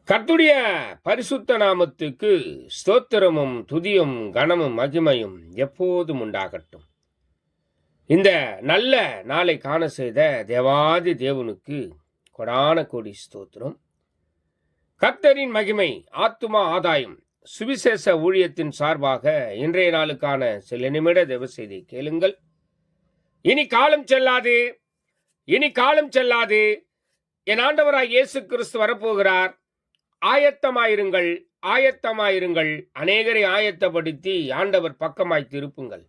கர்த்தருடைய பரிசுத்த நாமத்துக்கு ஸ்தோத்திரமும் துதியும் கனமும் மகிமையும் எப்போதும் உண்டாகட்டும். இந்த நல்ல நாளை காண செய்த தேவாதி தேவனுக்கு கொடான கோடி ஸ்தோத்திரம். கர்த்தரின் மகிமை ஆத்துமா ஆதாயம் சுவிசேஷ ஊழியத்தின் சார்பாக இன்றைய நாளுக்கான சில நிமிட தேவ செய்தி கேளுங்கள். இனி காலம் செல்லாது, என் ஆண்டவராய் இயேசு கிறிஸ்து வரப்போகிறார். ஆயத்தமாயிருங்கள். அநேகரை ஆயத்தப்படுத்தி ஆண்டவர் பக்கமாய் திருப்புங்கள்.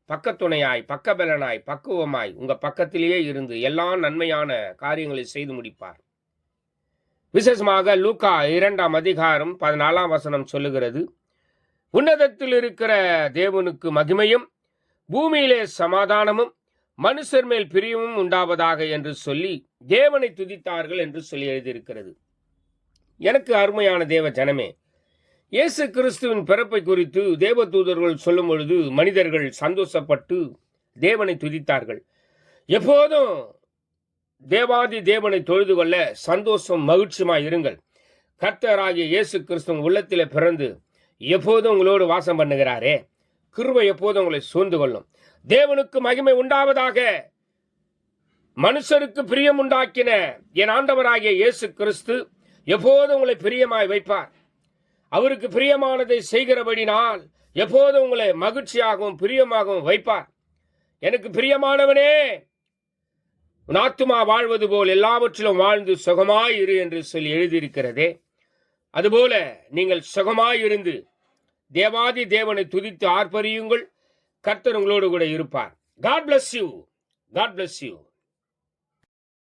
பக்கத்துணையாய், பக்கபலனாய், பக்குவமாய் உங்க பக்கத்திலேயே இருந்து எல்லா நன்மையான காரியங்களை செய்து முடிப்பார். விசேஷமாக லூக்கா 2 அதிகாரம் 14 சொல்லுகிறது, உன்னதத்தில் இருக்கிற தேவனுக்கு மகிமையும் பூமியிலே சமாதானமும் மனுஷர் மேல் பிரியமும் உண்டாவதாக என்று சொல்லி தேவனை துதித்தார்கள் என்று சொல்லி எழுதியிருக்கிறது. எனக்கு அருமையான தேவ ஜனமே, இயேசு கிறிஸ்துவின் பிறப்பை குறித்து தேவ தூதர்கள் சொல்லும் பொழுது மனிதர்கள் சந்தோஷப்பட்டு தேவனை துதித்தார்கள். எப்போதும் தேவாதி தேவனை தொழுது கொள்ள சந்தோஷம் மகிழ்ச்சியுமாய் இருங்கள். கர்த்தராகிய இயேசு கிறிஸ்துவின் உள்ளத்திலே பிறந்து எப்போதும் உங்களோடு வாசம் பண்ணுகிறாரே, கிருபை எப்போதும் உங்களை சூழ்ந்து கொள்ளும். தேவனுக்கு மகிமை உண்டாவதாக. மனுஷருக்கு பிரியம் உண்டாக்கின என் ஆண்டவராகிய இயேசு கிறிஸ்து எப்போதும் உங்களை பிரியமாய் வைப்பார். அவருக்கு பிரியமானதை செய்கிறபடினால் எப்போதும் உங்களை மகிழ்ச்சியாகவும் பிரியமாகவும் வைப்பார். எனக்கு பிரியமானவனே, உன் ஆத்துமா வாழ்வது போல் எல்லாவற்றிலும் வாழ்ந்து சுகமாயிரு என்று சொல்லி எழுதியிருக்கிறதே, அதுபோல நீங்கள் சுகமாயிருந்து தேவாதி தேவனை துதித்து ஆர்ப்பரியுங்கள். கர்த்தர் உங்களோடு கூட இருப்பார். God bless you.